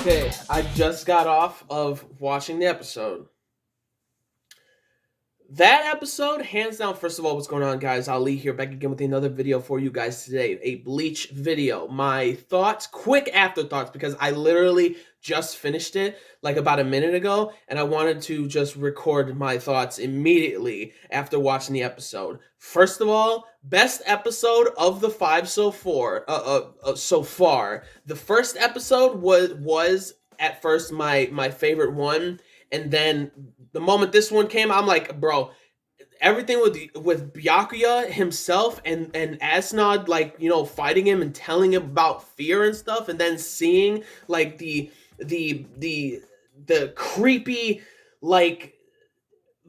Okay, I just got off of watching the episode. That episode, hands down, first of all, what's going on, guys? Ali here, back again with another video for you guys today. A Bleach video. My thoughts, quick afterthoughts, because I literally just finished it like about a minute ago, and I wanted to just record my thoughts immediately after watching the episode. First of all, best episode of the 5 so far. So far, the first episode was at first my favorite one. And then the moment this one came, I'm like, bro, everything with Byakuya himself and Asnod, like, you know, fighting him and telling him about fear and stuff, and then seeing like the creepy like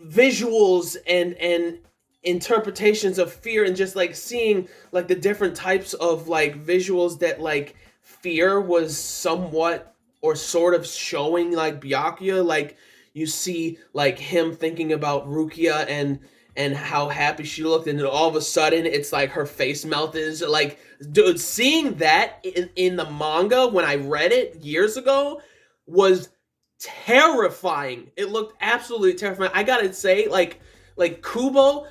visuals and interpretations of fear, and just like seeing like the different types of like visuals that like fear was somewhat or sort of showing like Byakuya. Like, you see like him thinking about Rukia and how happy she looked, and then all of a sudden it's like her face melted. Like, dude, seeing that in the manga when I read it years ago was terrifying. It looked absolutely terrifying. I gotta say, like Kubo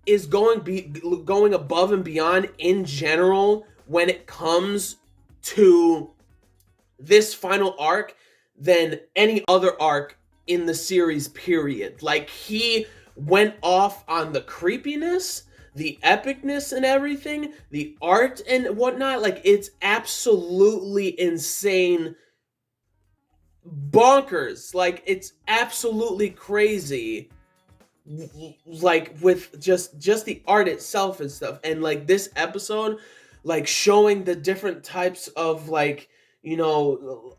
is going above and beyond in general when it comes to this final arc than any other arc in the series, period. Like, he went off on the creepiness, the epicness and everything, the art and whatnot. Like, it's absolutely insane, bonkers. Like, it's absolutely crazy, like with just the art itself and stuff. And like this episode, like showing the different types of like, you know,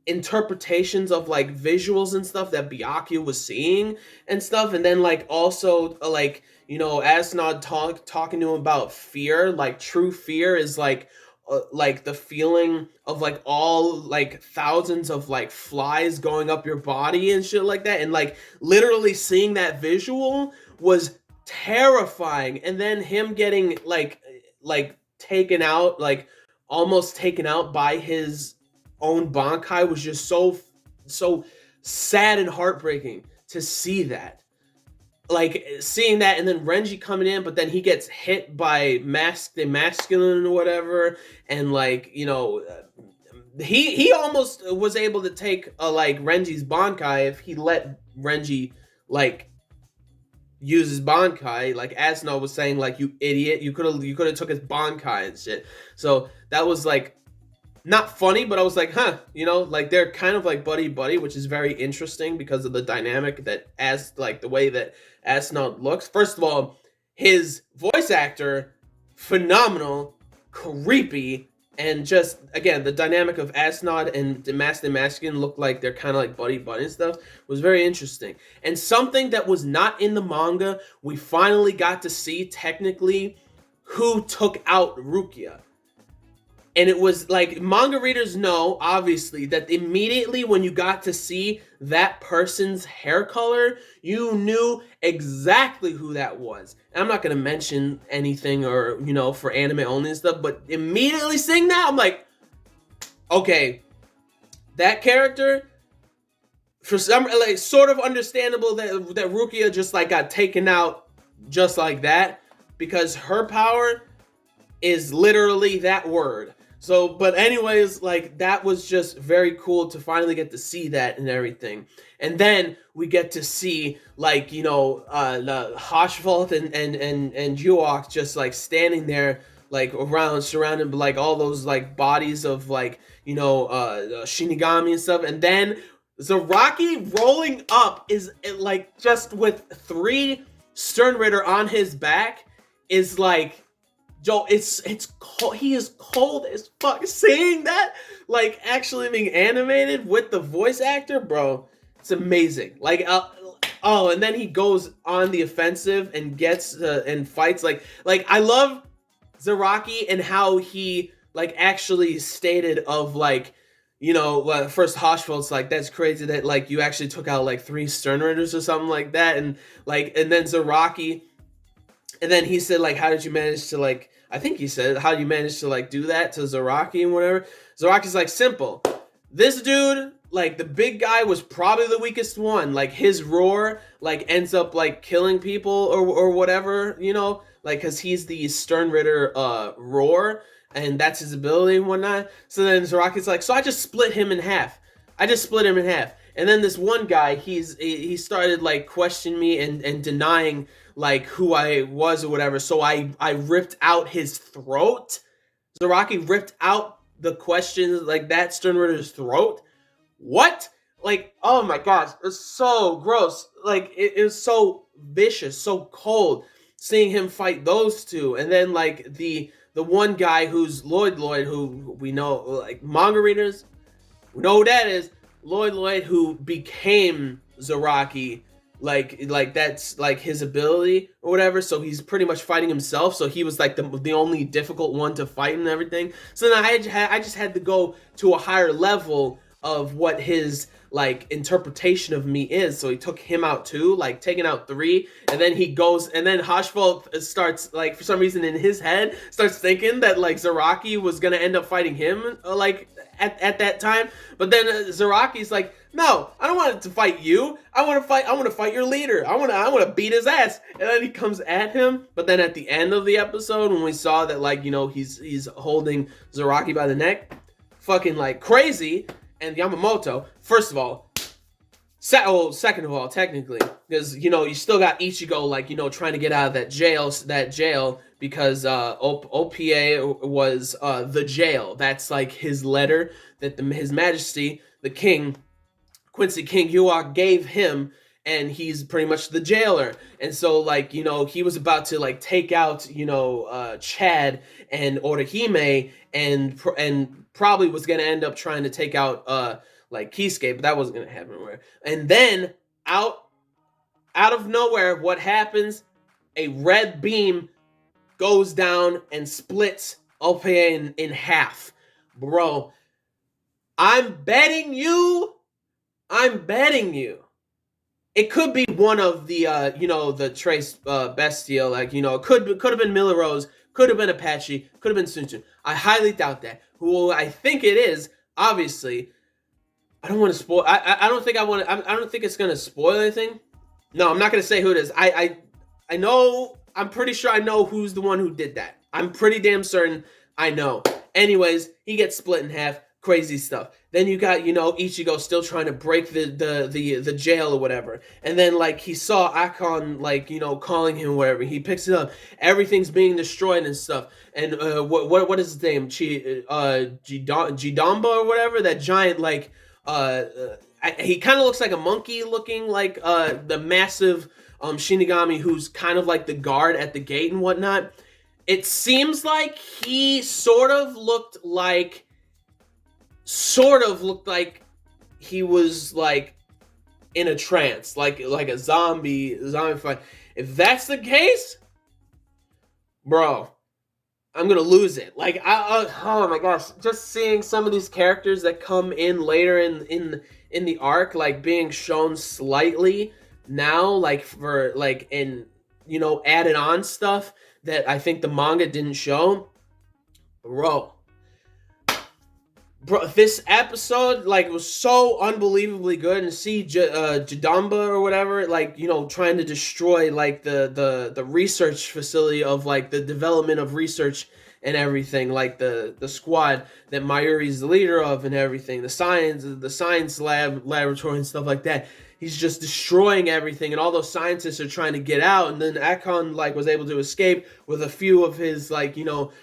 interpretations of like visuals and stuff that Byakuya was seeing and stuff. And then like also like, you know, Asnod talking to him about fear. Like, true fear is like the feeling of like all like thousands of like flies going up your body and shit like that. And like literally seeing that visual was terrifying. And then him getting like taken out, like almost taken out by his own Bankai was just so sad and heartbreaking to see that. Like, seeing that, and then Renji coming in, but then he gets hit by the masculine or whatever, and like, you know, he almost was able to take like Renji's Bankai if he let Renji like use his Bankai. Like Asno was saying, like, you idiot, you could have took his Bankai and shit. So that was like not funny, but I was like, huh, you know, like they're kind of like buddy, which is very interesting because of the dynamic that, as like the way that Asnod looks. First of all, his voice actor, phenomenal, creepy, and just again the dynamic of Asnod and the Masculine look like they're kind of like buddy and stuff was very interesting. And something that was not in the manga, we finally got to see technically who took out Rukia. And it was like, manga readers know, obviously, that immediately when you got to see that person's hair color, you knew exactly who that was. And I'm not going to mention anything or, you know, for anime only and stuff, but immediately seeing that, I'm like, okay, that character, for some, like, sort of understandable that Rukia just, like, got taken out just like that, because her power is literally that word. So, but anyways, like, that was just very cool to finally get to see that and everything. And then we get to see, like, you know, the Hoshvalt and Juok just like standing there, like around, surrounded by like all those like bodies of like, you know, Shinigami and stuff. And then Zaraki rolling up is like just with 3 Sternritter on his back is like, Joe, it's cold. He is cold as fuck. Seeing that, like, actually being animated with the voice actor, bro, it's amazing. Like, oh, and then he goes on the offensive and gets and fights. Like I love Zaraki and how he like actually stated of like, you know, first Hoshfeld's like, that's crazy that like you actually took out like 3 Sternritters or something like that, and like, and then Zaraki. And then he said, like, how did you manage to, like, I think he said, how do you manage to, like, do that to Zaraki and whatever? Zaraki's like, simple. This dude, like the big guy, was probably the weakest one. Like his roar, like ends up like killing people or whatever, you know, like because he's the Stern Ritter roar, and that's his ability and whatnot. So then Zaraki's like, so I just split him in half. I just split him in half. And then this one guy, he started like questioning me and denying like who I was or whatever. So I ripped out his throat. Zaraki ripped out the questions like that Stern Ritter's throat. What? Like, oh my gosh, it's so gross. Like, it was so vicious, so cold seeing him fight those two. And then like the one guy who's Lloyd, who we know, like manga readers, we know who that is. Lloyd, who became Zaraki, like that's like his ability or whatever. So he's pretty much fighting himself. So he was like the only difficult one to fight and everything. So then I just had to go to a higher level of what his like interpretation of me is. So he took him out too, like taking out three, and then he goes, and then Hashfeld starts like for some reason in his head starts thinking that like Zaraki was gonna end up fighting him like at that time. But then Zaraki's like, no, I don't want to fight you. I want to fight your leader. I want to beat his ass. And then he comes at him. But then at the end of the episode, when we saw that like, you know, he's holding Zaraki by the neck, fucking like crazy. And Yamamoto, first of all, second of all, technically, because you know you still got Ichigo like, you know, trying to get out of that jail because OPA was the jail. That's like his letter that His Majesty the King Quincy King Yuak gave him, and he's pretty much the jailer. And so like, you know, he was about to like take out, you know, Chad and Orihime, and probably was going to end up trying to take out like Kisuke, but that wasn't going to happen anywhere. And then out of nowhere, what happens? A red beam goes down and splits OPA in half. Bro, I'm betting you it could be one of the you know, the Trace Bestial, like, you know, it could have been Miller Rose, could have been Apache, could have been Sunsun. I highly doubt that. Who I think it is, obviously. I don't want to spoil. I don't think I want to. I don't think it's gonna spoil anything. No, I'm not gonna say who it is. I know. I'm pretty sure I know who's the one who did that. I'm pretty damn certain I know. Anyways, he gets split in half. Crazy stuff. Then you got, you know, Ichigo still trying to break the jail or whatever. And then like he saw Akon like, you know, calling him whatever. He picks it up. Everything's being destroyed and stuff. And what is his name? Jidamba or whatever. That giant like he kind of looks like a monkey looking, like the massive Shinigami who's kind of like the guard at the gate and whatnot. It seems like he sort of looked like he was like in a trance, like a zombie fight. If that's the case, bro, I'm gonna lose it. Like oh my gosh, just seeing some of these characters that come in later in the arc, like being shown slightly now, like for like in, you know, added on stuff that I think the manga didn't show, bro. Bro, this episode like was so unbelievably good, and see Jidamba or whatever, like, you know, trying to destroy like the research facility of like the development of research and everything, like the squad that Mayuri's the leader of and everything, the science laboratory and stuff like that. He's just destroying everything, and all those scientists are trying to get out, and then Akon like was able to escape with a few of his like, you know,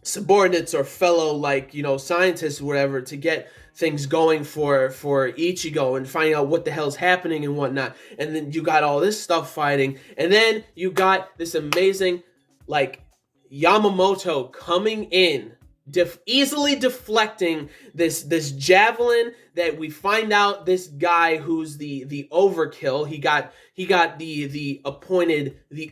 subordinates or fellow like, you know, scientists or whatever, to get things going for Ichigo and finding out what the hell's happening and whatnot. And then you got all this stuff fighting, and then you got this amazing like Yamamoto coming in, easily deflecting this javelin that we find out this guy who's the overkill. He got the appointed the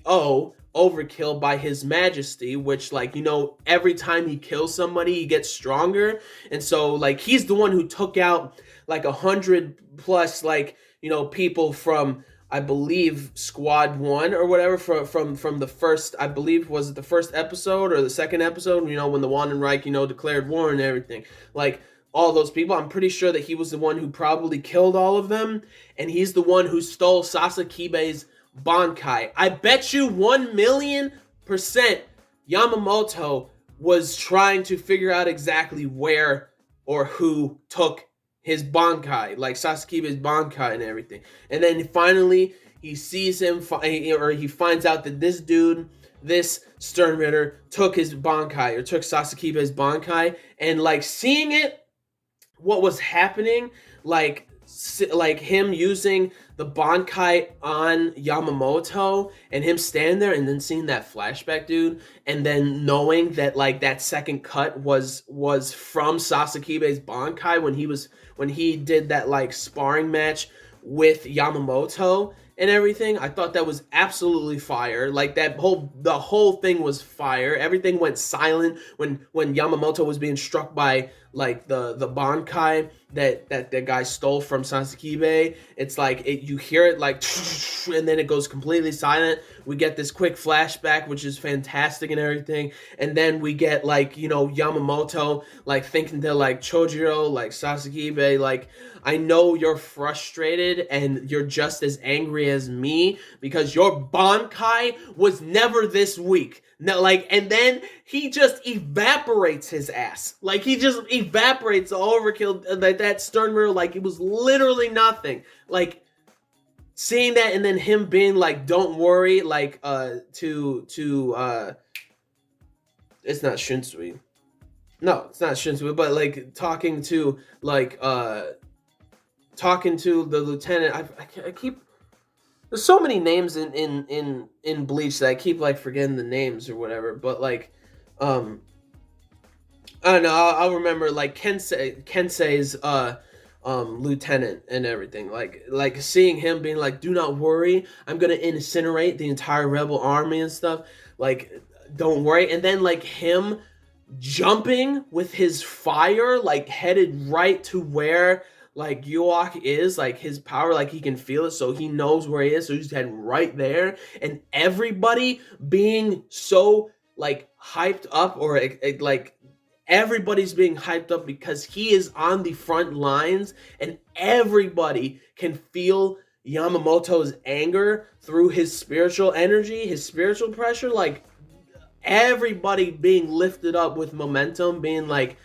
overkill by His Majesty, which, like, you know, every time he kills somebody he gets stronger. And so like he's the one who took out like 100 plus, like, you know, people from, I believe, Squad 1 or whatever, from the first, I believe, was it the first episode or the second episode, you know, when the Wandenreich, you know, declared war and everything. Like all those people. I'm pretty sure that he was the one who probably killed all of them, and he's the one who stole Sasakibe's Bankai. I bet you 1,000,000% Yamamoto was trying to figure out exactly where or who took his Bankai, like Sasakibe's Bankai and everything. And then finally, he sees him, or he finds out that this dude, this Stern Ritter, took his Bankai, or took Sasakibe's Bankai, and like seeing it, what was happening, like him using the Bankai on Yamamoto, and him standing there, and then seeing that flashback, dude, and then knowing that like that second cut was from Sasakibe's Bankai when he did that like sparring match with Yamamoto and everything. I thought that was absolutely fire. Like the whole thing was fire. Everything went silent when Yamamoto was being struck by like the Bankai that guy stole from Sasakibe. It's like you hear it like, and then it goes completely silent. We get this quick flashback, which is fantastic and everything, and then we get like, you know, Yamamoto like thinking to like Chojiro, like Sasakibe, like, I know you're frustrated and you're just as angry as me because your Bankai was never this weak. No, like, and then he just evaporates his ass. Like, he just evaporates the overkill, that Stern Ritter, like it was literally nothing. Like, seeing that, and then him being like, don't worry, like, it's not Shinsui. No, it's not Shinsui, but like talking to the lieutenant. I keep, there's so many names in Bleach that I keep like forgetting the names or whatever. But like, I don't know. I'll remember like Kensei's lieutenant and everything. Like seeing him being like, "Do not worry, I'm gonna incinerate the entire rebel army and stuff." Like, don't worry. And then like him jumping with his fire, like headed right to where like Yuak is, like his power, like he can feel it, so he knows where he is, so he's heading right there, and everybody being so like hyped up, or like everybody's being hyped up because he is on the front lines, and everybody can feel Yamamoto's anger through his spiritual energy, his spiritual pressure, like everybody being lifted up with momentum, being like,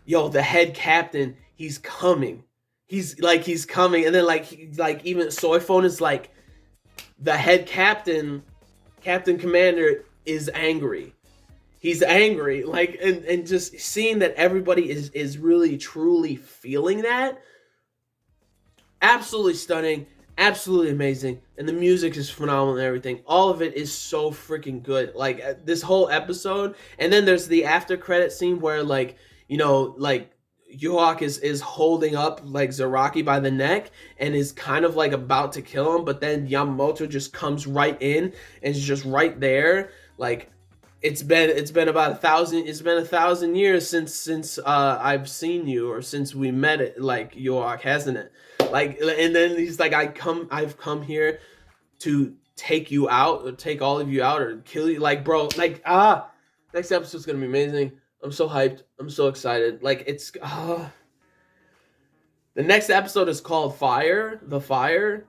yo, the head captain, he's coming. He's coming. And then like even Soifone is like, the head captain commander is angry. He's angry. Like, and just seeing that everybody is really truly feeling that. Absolutely stunning. Absolutely amazing. And the music is phenomenal and everything. All of it is so freaking good. Like this whole episode. And then there's the after credit scene where like, you know, like Yuak is holding up like Zaraki by the neck and is kind of like about to kill him, but then Yamamoto just comes right in and is just right there. Like, it's been about 1,000 years since I've seen you, or since we met, it like Yuak, hasn't it? Like, and then he's like, I've come here to take you out, or take all of you out, or kill you. Like, bro, like, next episode's gonna be amazing. I'm so hyped. I'm so excited. Like, it's the next episode is called Fire. The Fire,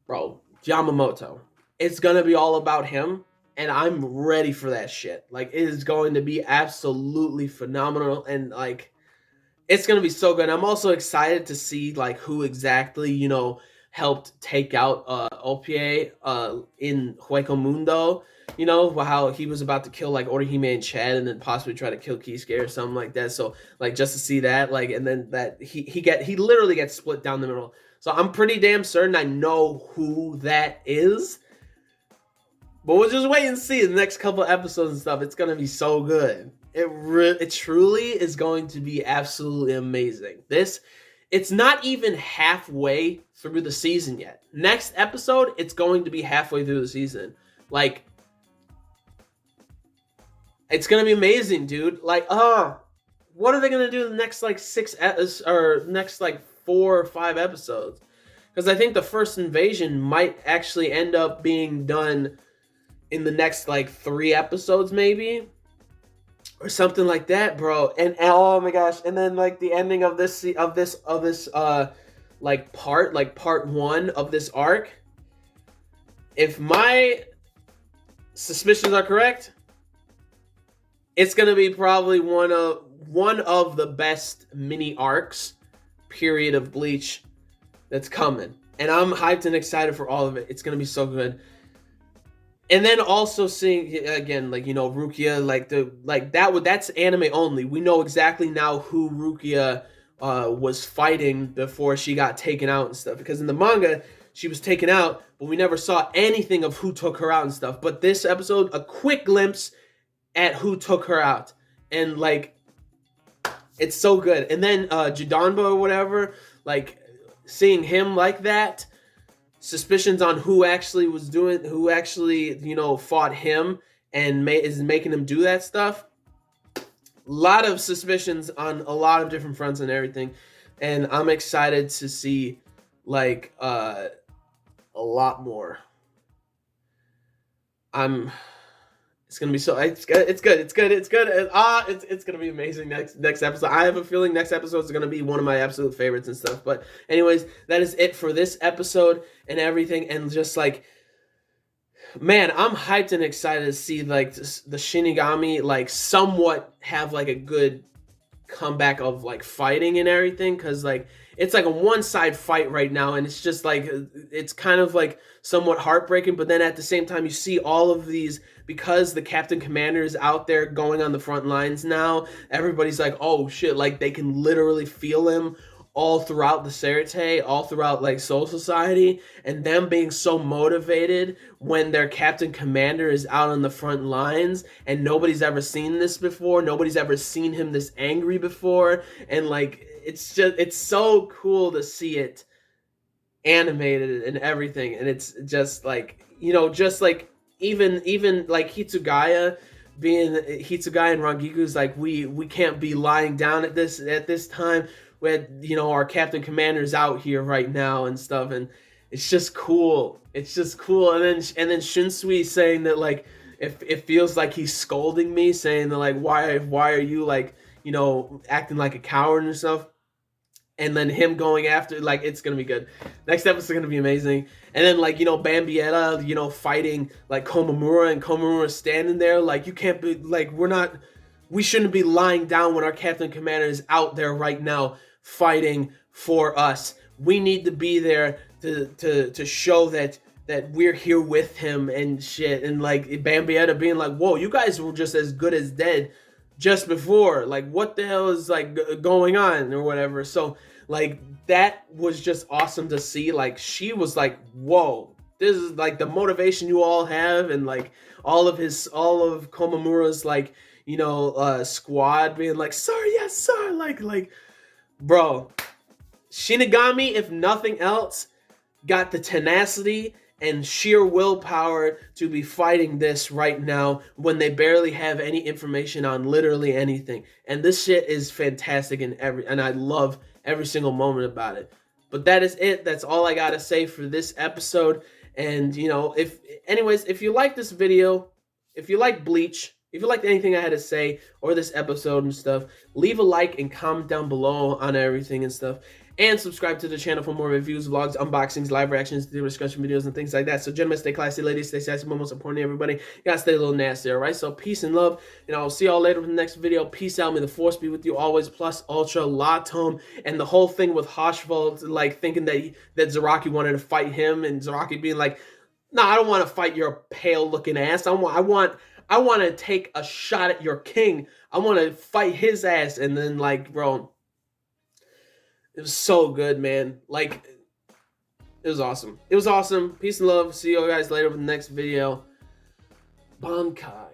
bro. Yamamoto. It's gonna be all about him, and I'm ready for that shit. Like, it is going to be absolutely phenomenal, and like, it's gonna be so good. I'm also excited to see like who exactly, you know, helped take out Opie in Hueco Mundo. You know, how he was about to kill like Orihime and Chad, and then possibly try to kill Kisuke or something like that. So like, just to see that, like, and then that he literally gets split down the middle. So I'm pretty damn certain I know who that is. But we'll just wait and see the next couple episodes and stuff. It's gonna be so good. It truly is going to be absolutely amazing. It's not even halfway through the season yet. Next episode, it's going to be halfway through the season. Like, it's gonna be amazing, dude. Like, what are they gonna do in the next like next like 4 or 5 episodes? Because I think the first invasion might actually end up being done in the next like 3 episodes, maybe, or something like that, bro. And oh my gosh, and then like the ending of this like part one of this arc. If my suspicions are correct, it's gonna be probably one of the best mini arcs period of Bleach that's coming, and I'm hyped and excited for all of it. It's gonna be so good. And then also seeing again, like, you know, Rukia, that's anime only. We know exactly now who Rukia was fighting before she got taken out and stuff. Because in the manga, she was taken out, but we never saw anything of who took her out and stuff. But this episode, a quick glimpse at who took her out, and like, it's so good. And then Jidanba or whatever, like seeing him like that. Suspicions on who actually you know, fought him and is making him do that stuff. A lot of suspicions on a lot of different fronts and everything, and I'm excited to see like a lot more. It's gonna be so. It's good. It's good. It's good. It's good. It's gonna be amazing next episode. I have a feeling next episode is gonna be one of my absolute favorites and stuff. But anyways, that is it for this episode and everything. And just like, man, I'm hyped and excited to see like the Shinigami like somewhat have like a good comeback of like fighting and everything, because like it's like a one-side fight right now, and it's just like it's kind of like somewhat heartbreaking. But then at the same time, you see all of these, because the captain commander is out there going on the front lines now, everybody's like, oh shit, like they can literally feel him all throughout the Serite, all throughout like Soul Society, and them being so motivated when their captain commander is out on the front lines, and nobody's ever seen this before, nobody's ever seen him this angry before, and like it's so cool to see it animated and everything. And it's just like, you know, just like even like Hitsugaya and Rangiku's like, we can't be lying down at this time when, you know, our captain commander's out here right now and stuff. And it's just cool. It's just cool. And then Shinsui saying that like, if it feels like he's scolding me, saying that like, why are you like, you know, acting like a coward and stuff. And then him going after, like, it's gonna be good. Next episode's gonna be amazing. And then like, you know, Bambietta, you know, fighting like Komamura, and Komamura standing there like, you can't be like, we shouldn't be lying down when our captain commander is out there right now fighting for us. We need to be there to show that we're here with him and shit. And like Bambietta being like, whoa, you guys were just as good as dead just before, like what the hell is like going on or whatever. So like that was just awesome to see. Like she was like, whoa, this is like the motivation you all have, and like all of Komamura's like, you know, squad being like, sir, yes sir, like bro, Shinigami, if nothing else, got the tenacity and sheer willpower to be fighting this right now when they barely have any information on literally anything. And this shit is fantastic, and I love every single moment about it. But that is it. That's all I gotta say for this episode. And you know, if you like this video, if you like Bleach, if you liked anything I had to say or this episode and stuff, leave a like and comment down below on everything and stuff. And subscribe to the channel for more reviews, vlogs, unboxings, live reactions, discussion videos, and things like that. So gentlemen, stay classy, ladies, stay sassy, but most importantly, everybody, you gotta stay a little nasty, alright? So peace and love, and I'll see y'all later in the next video. Peace out, may the force be with you always, plus ultra latom. And the whole thing with Hoshvald, like thinking that Zaraki wanted to fight him, and Zaraki being like, nah, I don't want to fight your pale looking ass. I want to take a shot at your king. I want to fight his ass. And then like, bro, it was so good, man. Like, it was awesome. It was awesome. Peace and love. See you guys later with the next video. Bankai.